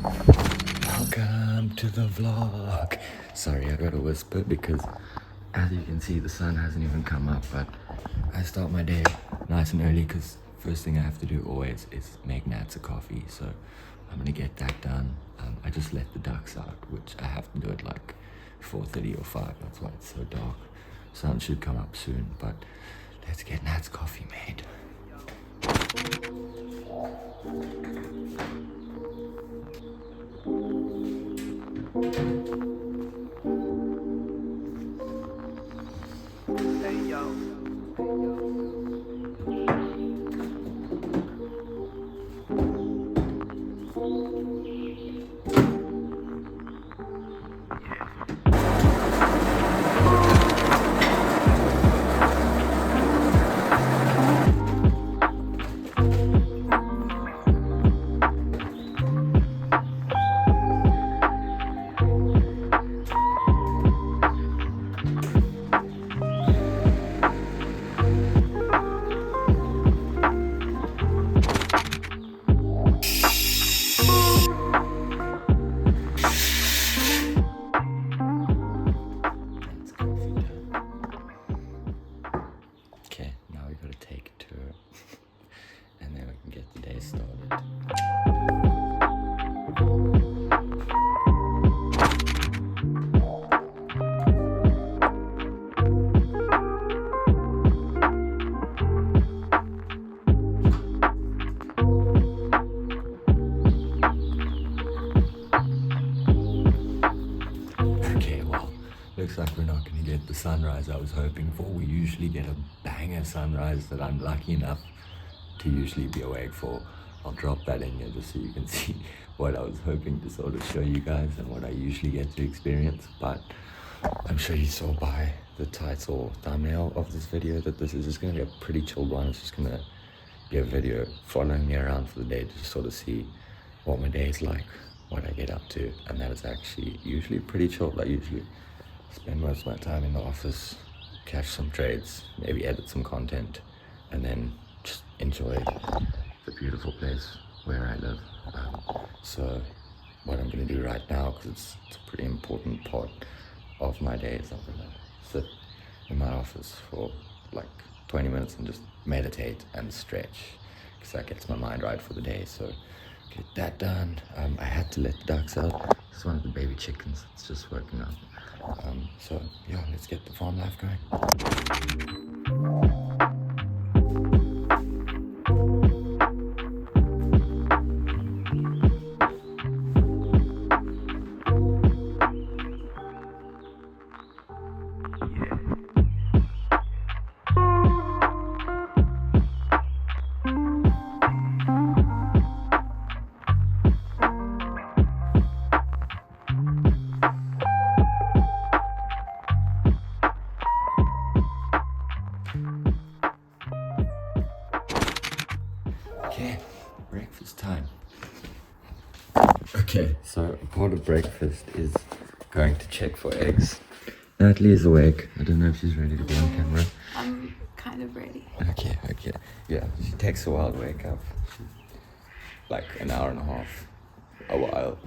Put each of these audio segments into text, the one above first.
Welcome to the vlog. Sorry, I gotta whisper because as you can see the sun hasn't even come up, but I start my day nice and early because first thing I have to do always is make Nats a coffee, so I'm gonna get that done. I just let the ducks out, which I have to do at like 4:30 or 5, that's why it's so dark. Sun should come up soon, but let's get Nats coffee made. Hey yo. Nats coffee done. Okay, now we gotta take a tour and then we can get the day started. Okay, well, looks like we're not going to get the sunrise I was hoping for. We usually get a banger sunrise that I'm lucky enough to usually be awake for. I'll drop that in here just so you can see what I was hoping to sort of show you guys and what I usually get to experience. But I'm sure you saw by the title thumbnail of this video that this is just going to be a pretty chilled one. It's just going to be a video following me around for the day to just sort of see what my day is like, what I get up to, and that is actually usually pretty chilled. I usually spend most of my time in the office, catch some trades, maybe edit some content, and then just enjoy the beautiful place where I live. So what I'm going to do right now, because it's a pretty important part of my day, is I'm going to sit in my office for like 20 minutes and just meditate and stretch, because that gets my mind right for the day. So get that done. I had to let the ducks out. It's one of the baby chickens. It's just working out. So yeah, let's get the farm life going. Okay, breakfast time. Okay, so a part of breakfast is going to check for eggs. Natalie is awake. I don't know if she's ready to be on camera. I'm kind of ready. Okay. Yeah, she takes a while to wake up. Like an hour and a half, a while.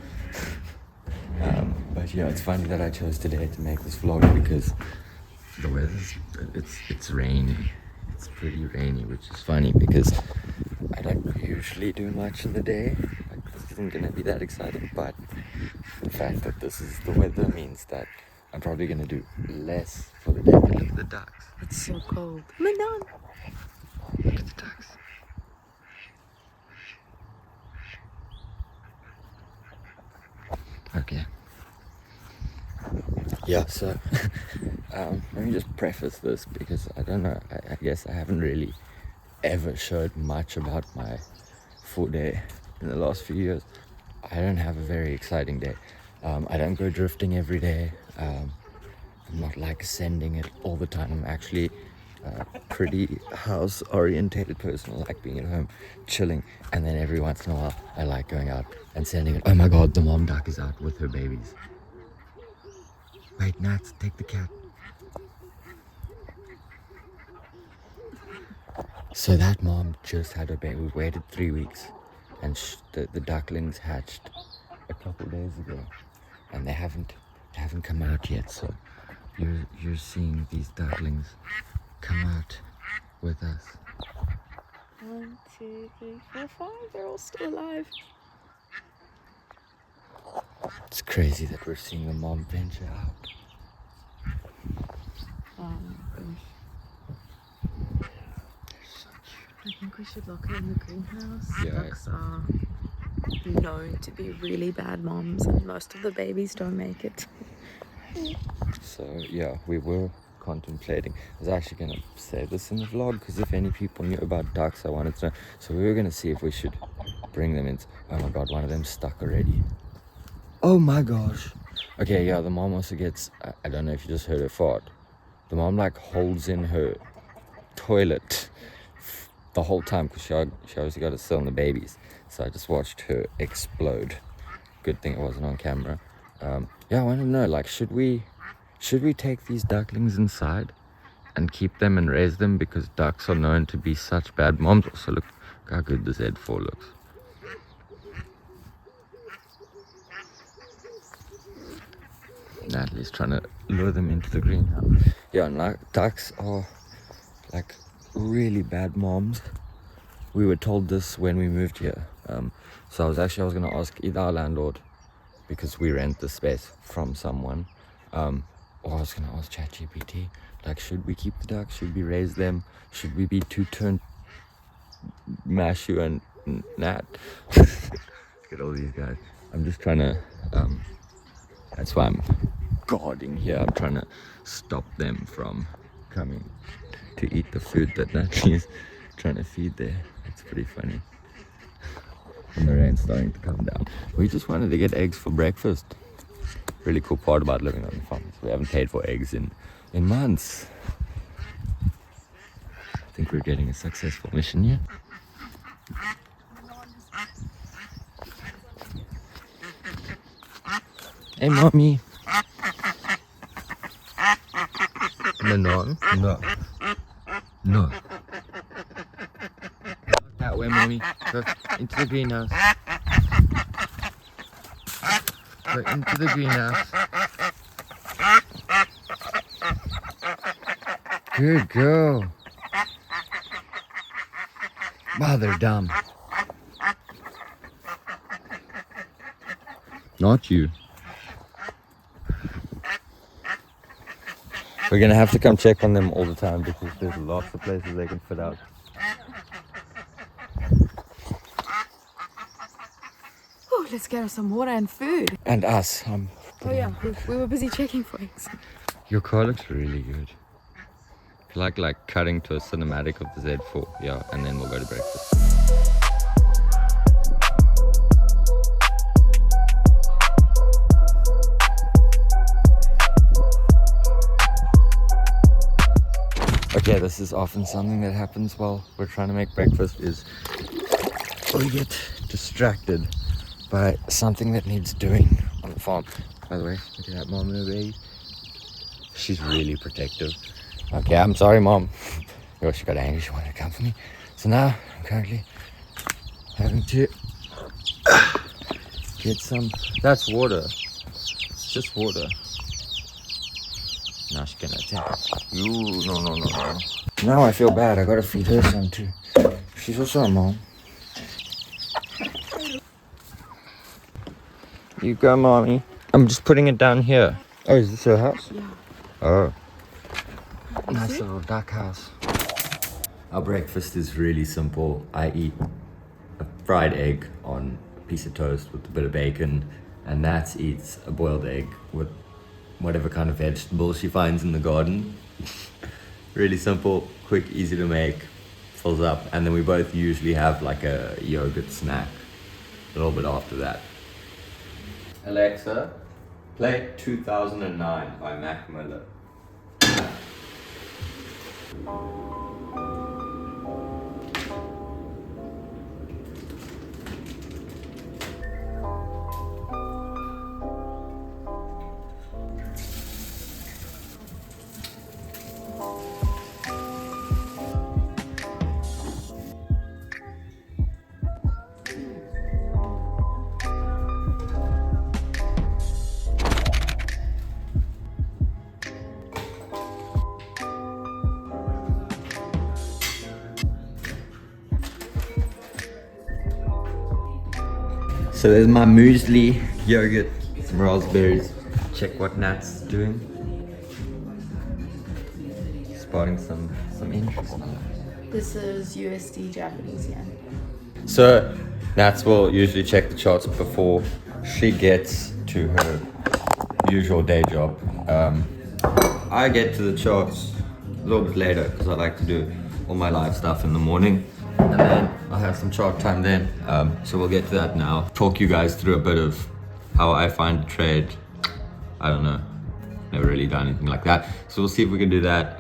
But yeah, it's funny that I chose today to make this vlog because the weather's, it's rainy. It's pretty rainy, which is funny because I don't usually do much in the day. Like, this isn't gonna be that exciting, but the fact that this is the weather means that I'm probably gonna do less for the day. But look at the ducks. It's so cold. Manon. Look at the ducks. Okay. Yeah, so let me just preface this because I don't know, I guess I haven't really ever showed much about my full day in the last few years. I don't have a very exciting day. I don't go drifting every day. I'm not like ascending it all the time. I'm actually a pretty house orientated person. I like being at home, chilling, and then every once in a while I like going out and sending it. Oh my god, the mom duck is out with her babies. Wait, Nats, take the cat. So that mom just had her baby. We waited 3 weeks and the ducklings hatched a couple days ago, and they haven't come out yet. So you're seeing these ducklings come out with us. 1, 2, 3, 4, 5. They're all still alive. It's crazy that we're seeing the mom venture out. Oh my gosh. I think we should lock her in the greenhouse. Yeah. Ducks are known to be really bad moms, and most of the babies don't make it. So yeah, we were contemplating. I was actually going to say this in the vlog because if any people knew about ducks, I wanted to know. So we were going to see if we should bring them in. Oh my god, one of them stuck already. Oh my gosh. Okay, yeah, the mom also gets, I don't know if you just heard her fart. The mom like holds in her toilet the whole time because she obviously got to sit on the babies. So I just watched her explode. Good thing it wasn't on camera. Yeah, I want to know, like, should we take these ducklings inside and keep them and raise them because ducks are known to be such bad moms? Also, look how good the Z4 looks. Natalie's trying to lure them into the greenhouse. Yeah, and like, ducks are like really bad moms. We were told this when we moved here. So I was going to ask either our landlord, because we rent the space from someone, or I was going to ask ChatGPT, like, should we keep the ducks? Should we raise them? Should we be two-turned Mashu and Nat? Look at all these guys. I'm just trying to, that's why I'm guarding here. I'm trying to stop them from coming to eat the food that Natalie is trying to feed there. It's pretty funny. And the rain's starting to come down. We just wanted to get eggs for breakfast. Really cool part about living on the farm is we haven't paid for eggs in months. I think we're getting a successful mission here. Hey, mommy. No. That way, mommy. Go into the greenhouse. Go into the greenhouse. Good girl. Wow, they're dumb. Not you. We're gonna have to come check on them all the time because there's lots of places they can fit out. Oh, let's get her some water and food. And us. Oh yeah, we were busy checking for eggs. Your car looks really good. Like cutting to a cinematic of the Z4. Yeah, and then we'll go to breakfast. Okay, this is often something that happens while we're trying to make breakfast is we get distracted by something that needs doing on the farm. By the way, look at that mom and her baby. She's really protective. Okay, I'm sorry, mom. Oh, she got angry. She wanted to come for me. So now I'm currently having to get some. That's water. It's just water. Now she's gonna attack us. No. Now I feel bad. I gotta feed her some too. She's also a mom. You go, mommy. I'm just putting it down here. Oh, is this your house? Yeah. Oh. Nice little duck house. Our breakfast is really simple. I eat a fried egg on a piece of toast with a bit of bacon, and Nat eats a boiled egg with whatever kind of vegetables she finds in the garden. Really simple, quick, easy to make, fills up, and then we both usually have like a yogurt snack a little bit after that. Alexa, play 2009 by Mac Miller. So there's my muesli, yogurt, some raspberries. Check what Nat's doing. Spotting some interest. This is USD Japanese yen. So Nats will usually check the charts before she gets to her usual day job. I get to the charts a little bit later because I like to do all my live stuff in the morning, and then I'll have some chart time then. So we'll get to that now. Talk you guys through a bit of how I find a trade. I don't know, never really done anything like that. So we'll see if we can do that.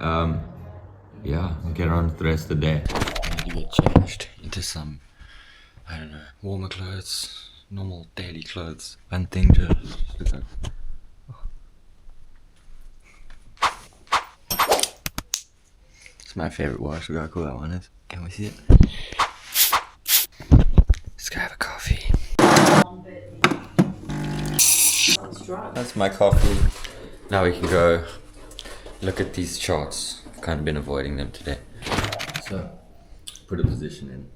Yeah, we'll get on with the rest of the day. I need to get changed into some, I don't know, warmer clothes, normal daily clothes. One thing to look at. It's my favorite watch. Look how cool that one is. Can we see it? Let's go have a coffee. That's my coffee. Now we can go look at these charts. I've kind of been avoiding them today. So, put a position in.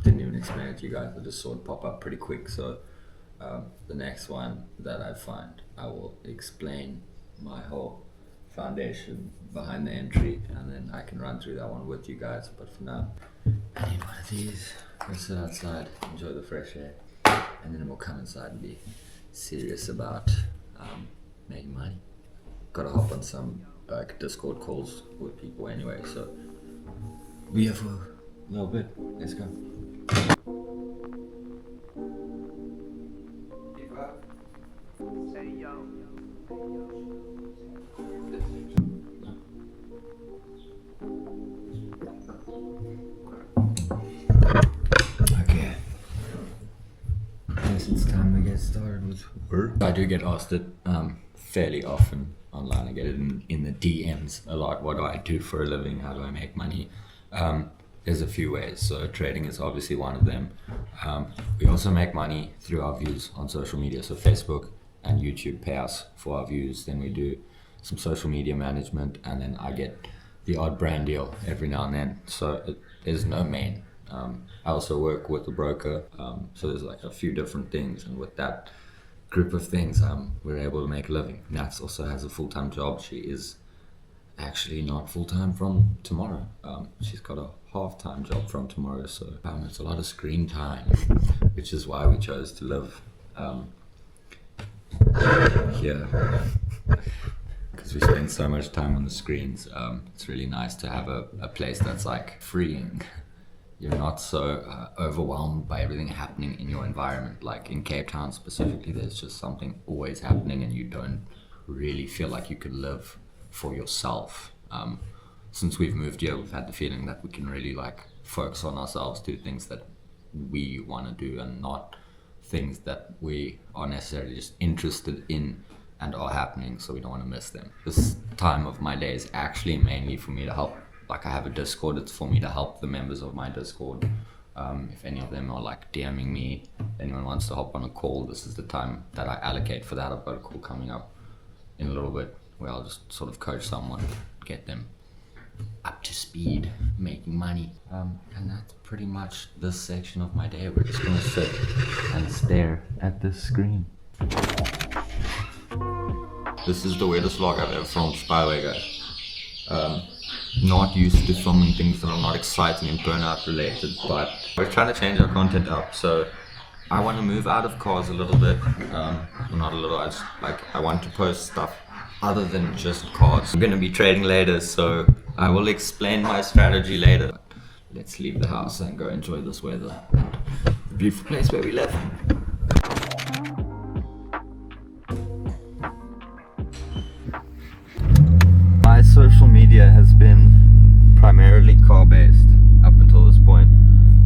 Didn't even explain it to you guys. I just saw it pop up pretty quick. So, the next one that I find, I will explain my whole foundation behind the entry, and then I can run through that one with you guys. But for now, I need one of these. We'll sit outside, enjoy the fresh air, and then we'll come inside and be serious about making money. Gotta hop on some like Discord calls with people anyway, so be here for a little bit. Let's go. Okay. Guess it's time to get started with work. I do get asked it fairly often online. I get it in the DMs a lot. What do I do for a living? How do I make money? There's a few ways. So trading is obviously one of them. We also make money through our views on social media. So Facebook and YouTube pay us for our views. Then we do some social media management, and then I get the odd brand deal every now and then. So there's no main. I also work with a broker, so there's like a few different things, and with that group of things, we're able to make a living. Nats also has a full-time job. She is actually not full-time from tomorrow. She's got a half-time job from tomorrow, so it's a lot of screen time, which is why we chose to live here. Because we spend so much time on the screens. It's really nice to have a place that's like freeing. You're not so overwhelmed by everything happening in your environment. Like in Cape Town specifically, there's just something always happening, and you don't really feel like you could live for yourself. Since we've moved here, we've had the feeling that we can really like focus on ourselves, do things that we want to do, and not things that we are necessarily just interested in and are happening, so we don't want to miss them. This time of my day is actually mainly for me to help. Like I have a Discord, it's for me to help the members of my Discord. If any of them are like DMing me, anyone wants to hop on a call, this is the time that I allocate for that. I've got a call coming up in a little bit where I'll just sort of coach someone, get them up to speed, making money. And that's pretty much this section of my day. We're just gonna sit and stare at this screen. This is the weirdest vlog I've ever filmed, by the way, guys. Not used to filming things that are not exciting and burnout related, but we're trying to change our content up. So I want to move out of cars a little bit. Not a little, I want to post stuff other than just cars. I'm going to be trading later, so I will explain my strategy later. Let's leave the house and go enjoy this weather and the beautiful place where we live. My social media has been primarily car-based up until this point,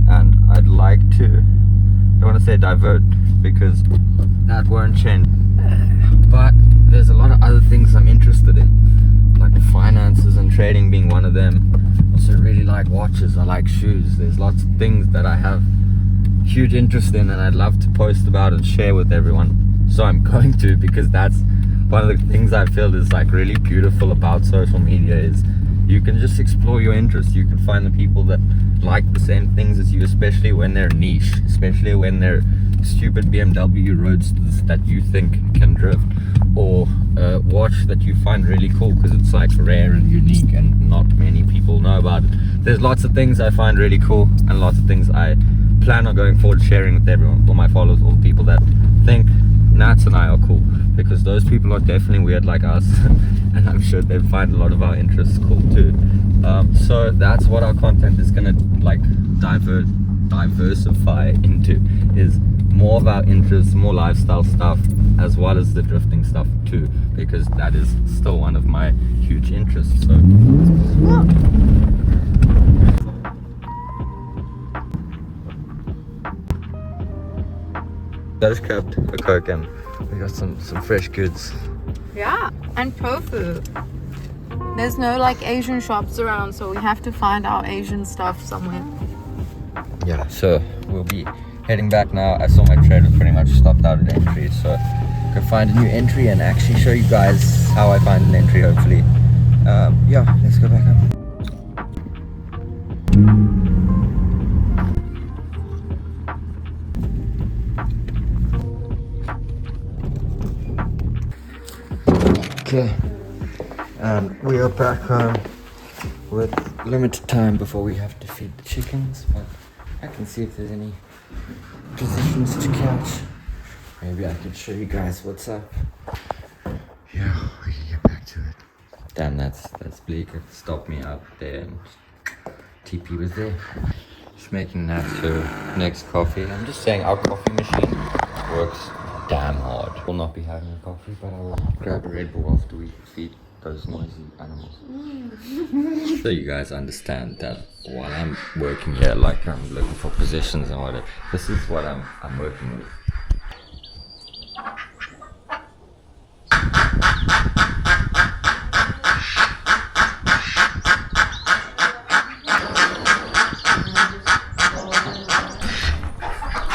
and I'd like to, I don't want to say divert because that won't change, but there's a lot of other things I'm interested in, like finances and trading being one of them. Also really like watches, I like shoes. There's lots of things that I have huge interest in, and I'd love to post about and share with everyone. So I'm going to, because that's one of the things I feel is like really beautiful about social media, is you can just explore your interests. You can find the people that like the same things as you, especially when they're niche, especially when they're stupid BMW roadsters that you think can drift, or a watch that you find really cool because it's like rare and unique and not many people know about it. There's lots of things I find really cool and lots of things I plan on going forward sharing with everyone, all my followers, all the people that think Nats and I are cool, because those people are definitely weird like us and I'm sure they find a lot of our interests cool too. So that's what our content is gonna like diversify into, is more of our interests, more lifestyle stuff, as well as the drifting stuff too, because that is still one of my huge interests. So I just grabbed a Coke and we got some fresh goods. Yeah, and tofu. There's no like Asian shops around, so we have to find our Asian stuff somewhere. Yeah, so we'll be heading back now. I saw my trade was pretty much stopped out at entry, so I could find a new entry and actually show you guys how I find an entry, hopefully. Yeah, let's go back up. Okay, and we are back home with limited time before we have to feed the chickens, but I can see if there's any positions to catch. Maybe I could show you guys what's up. Yeah, we can get back to it. Damn, that's bleak. It stopped me out there and TP was there. Just making that her next coffee. I'm just saying our coffee machine works damn hard. We'll not be having a coffee, but I will grab a Red Bull after we feed those noisy animals. So you guys understand that while I'm working here, like I'm looking for positions and whatever, this is what I'm working with.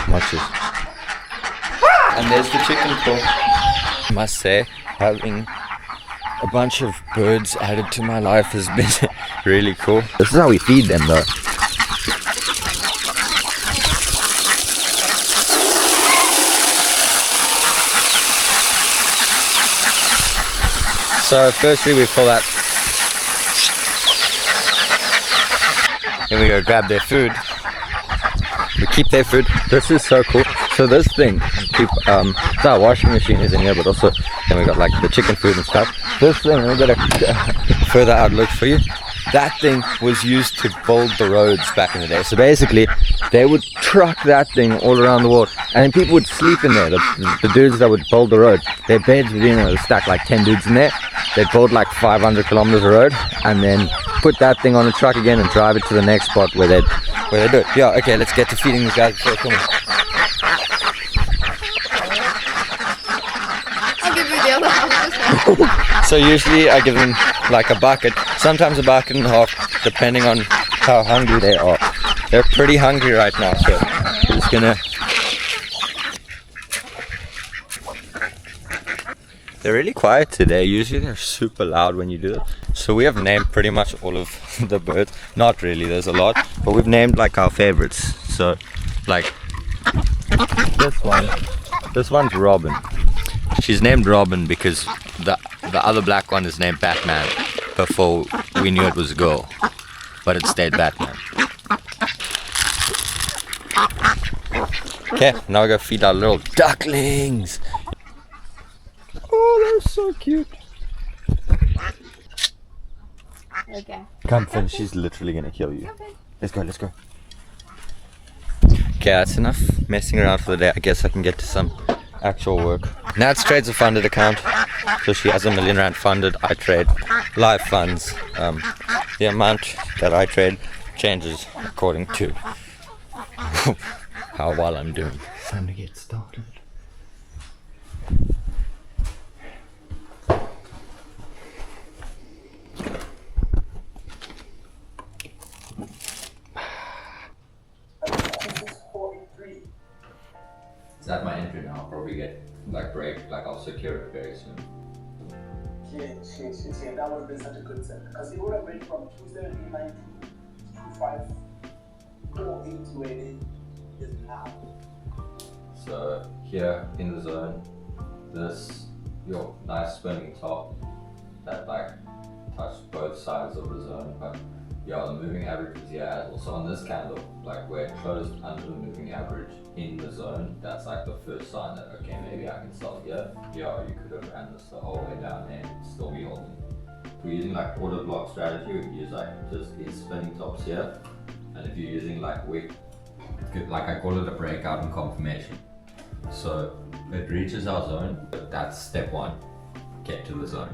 Watch this. And there's the chicken coop. I must say, having a bunch of birds added to my life has been really cool. This is how we feed them though. So firstly we fill that. Then we go grab their food. We keep their food. This is so cool. So this thing, so our washing machine is in here, but also then we got like the chicken food and stuff. This thing, we got a further outlook for you. That thing was used to build the roads back in the day. So basically, they would truck that thing all around the world, and then people would sleep in there. The dudes that would build the road, their beds would be in there. They'd stack like 10 dudes in there. They'd build like 500 kilometers of road, and then put that thing on a truck again and drive it to the next spot where they do it. Yeah, okay, let's get to feeding these guys before coming. I'll give you the other half. So usually I give them like a bucket, sometimes a bucket and a half, depending on how hungry they are. They're pretty hungry right now, so I'm just gonna... They're really quiet today. Usually they're super loud when you do it. So we have named pretty much all of the birds. Not really, there's a lot, but we've named like our favorites. So like this one's Robin. She's named Robin because the other black one is named Batman before we knew it was a girl, but it stayed Batman. Okay, now we gotta feed our little ducklings. Oh, they're so cute. Okay. Come, Finn, she's literally gonna kill you. Let's go, let's go. Okay, that's enough messing around for the day. I guess I can get to some actual work. Nats trades a funded account, so she has R1 million funded. I trade live funds. The amount that I trade changes according to how well I'm doing. Time to get started. Is that my entry now? I'll probably get like I'll secure it very soon. Shit, that would have been such a good set. Because it would have been from 279 to 254 into where it is now. So here in the zone, this your nice spinning top that like touched both sides of the zone, but yeah, the moving average was here. Also on this candle, like where it closed under the moving average in the zone, that's like the first sign that okay, maybe I can sell here. Yeah, you could have ran this the whole way down there and still be holding. If we're using like order block strategy, we use like just these spinning tops here, and if you're using like wick, like I call it a breakout and confirmation. So it reaches our zone, but that's step one, get to the zone.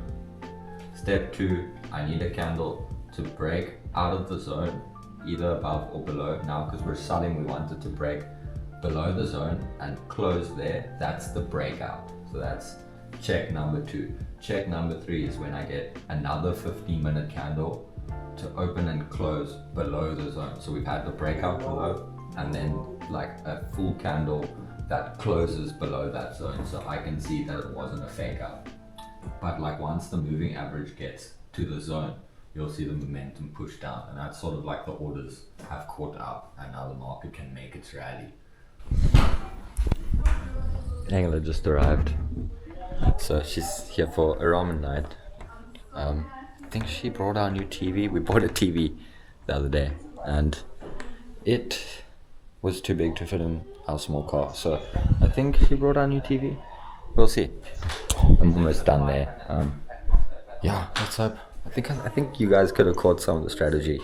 Step two, I need a candle to break out of the zone, either above or below. Now, because we're selling, we want it to break below the zone and close there. That's the breakout. So that's check number two. Check number three is when I get another 15-minute candle to open and close below the zone. So we've had the breakout below and then like a full candle that closes below that zone. So I can see that it wasn't a fake out. But like once the moving average gets to the zone, you'll see the momentum push down, and that's sort of like the orders have caught up and now the market can make its rally. Angela just arrived, so she's here for a ramen night. I think she brought our new TV. We bought a TV the other day and it was too big to fit in our small car, so I think she brought our new TV. We'll see. I'm almost done there. Yeah, let's hope. I think you guys could have caught some of the strategy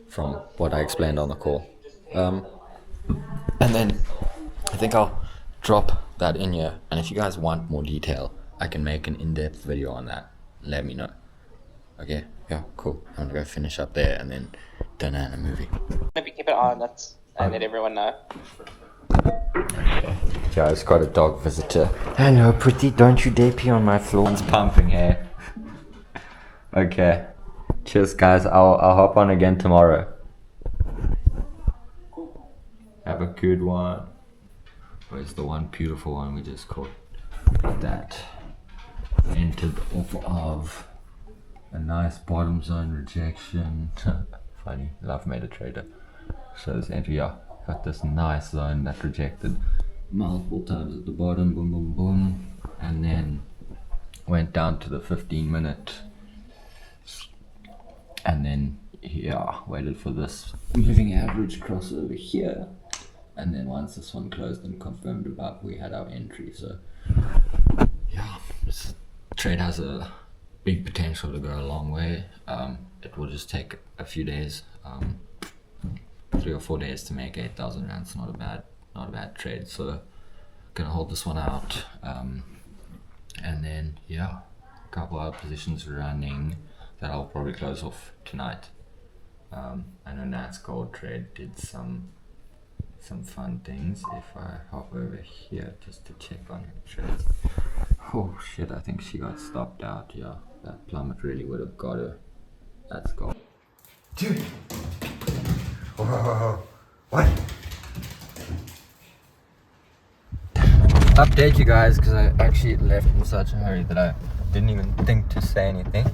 from what I explained on the call. And then I think I'll drop that in here. And if you guys want more detail, I can make an in-depth video on that. Let me know. Okay, yeah, cool. I'm gonna go finish up there and then dinner and a movie. Maybe keep it on, I let everyone know. Okay. Yeah, I've got a dog visitor. Hello, pretty, don't you dare pee on my floor. It's pumping here. Okay. Cheers, guys. I'll hop on again tomorrow. Have a good one. Where's the one beautiful one we just caught? That entered off of a nice bottom zone rejection. Funny. Love made a trader. So this entry, yeah, got this nice zone that rejected multiple times at the bottom. Boom, boom, boom. And then went down to the 15-minute. And then, yeah, waited for this moving average crossover here. And then once this one closed and confirmed above, we had our entry. So, yeah, this trade has a big potential to go a long way. It will just take a few days, 3 or 4 days to make 8,000 rands. Not a bad trade. So, gonna hold this one out. And then, yeah, a couple other positions running that I'll probably close off tonight. I know Nat's gold trade did some fun things. If I hop over here just to check on her trades. Oh shit, I think she got stopped out. Yeah, that plummet really would have got her. That's gold. Dude! Whoa, what? Update you guys, because I actually left in such a hurry that I didn't even think to say anything.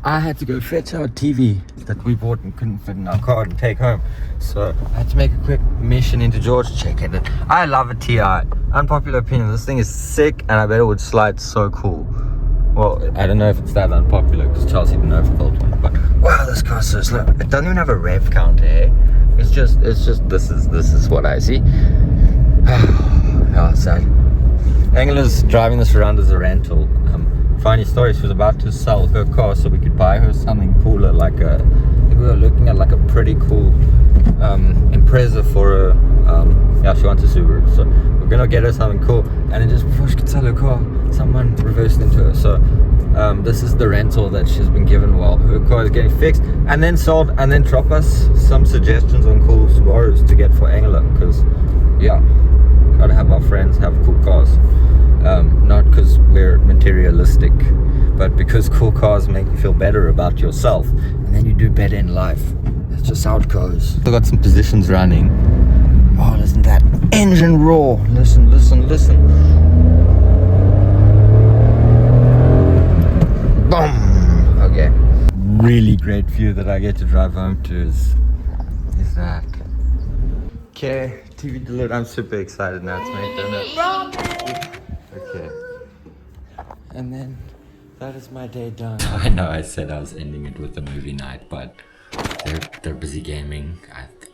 I had to go fetch our TV that we bought and couldn't fit in our car and take home. So I had to make a quick mission into George to check it. I love a TI. Unpopular opinion, this thing is sick and I bet it would slide so cool. Well, I don't know if it's that unpopular because Chelsea didn't overbuild one, but wow, this car's so slow. It doesn't even have a rev counter, eh? It's just this is what I see. Oh, sad. Angela's driving this around as a rental. Funny story, she was about to sell her car so we could buy her something cooler, like I think we were looking at like a pretty cool Impreza for her, yeah, she wants a Subaru, so we're gonna get her something cool, and then just before she could sell her car, someone reversed into her. So this is the rental that she's been given while her car is getting fixed and then sold, and then drop us some suggestions on cool Subarus to get for Angela, because yeah, gotta have our friends have cool cars. Not because we're materialistic, but because cool cars make you feel better about yourself, and then you do better in life. That's just how it goes. Still got some positions running. Oh, listen to that engine roar. Listen. Boom. Okay. Really great view that I get to drive home to is that. Okay, TV delivered. I'm super excited now to make dinner. Okay. And then that is my day done. I know I said I was ending it with a movie night, but they're busy gaming.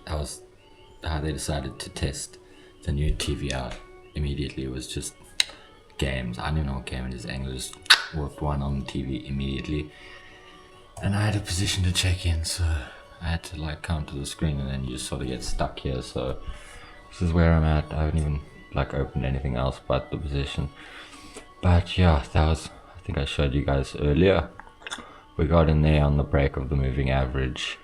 That was how they decided to test the new TV out immediately. It was just games. I don't know what game it is. English worked one on the TV immediately, and I had a position to check in, so I had to like come to the screen, and then you just sort of get stuck here. So this is where I'm at. I haven't even like opened anything else but the position. But yeah, that was, I think I showed you guys earlier. We got in there on the break of the moving average,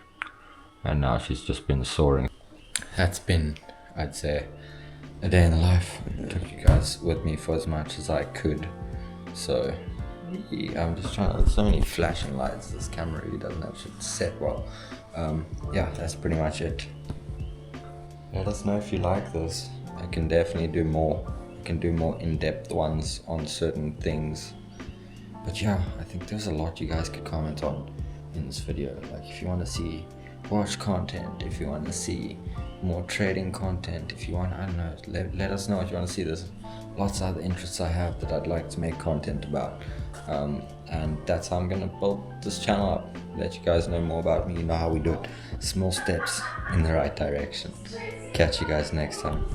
and now she's just been soaring. That's been, I'd say, a day in the life. I took you guys with me for as much as I could. So yeah, I'm just trying to, there's so many flashing lights. This camera really doesn't have shit set well. Yeah, that's pretty much it. Let us know if you like this. I can definitely do more. I can do more in-depth ones on certain things. But yeah, I think there's a lot you guys could comment on in this video. Like if you want to see watch content, if you want to see more trading content, if you want, I don't know, let us know what you want to see. There's lots of other interests I have that I'd like to make content about. And that's how I'm gonna build this channel up. Let you guys know more about me. You know how we do it. Small steps in the right direction. Catch you guys next time.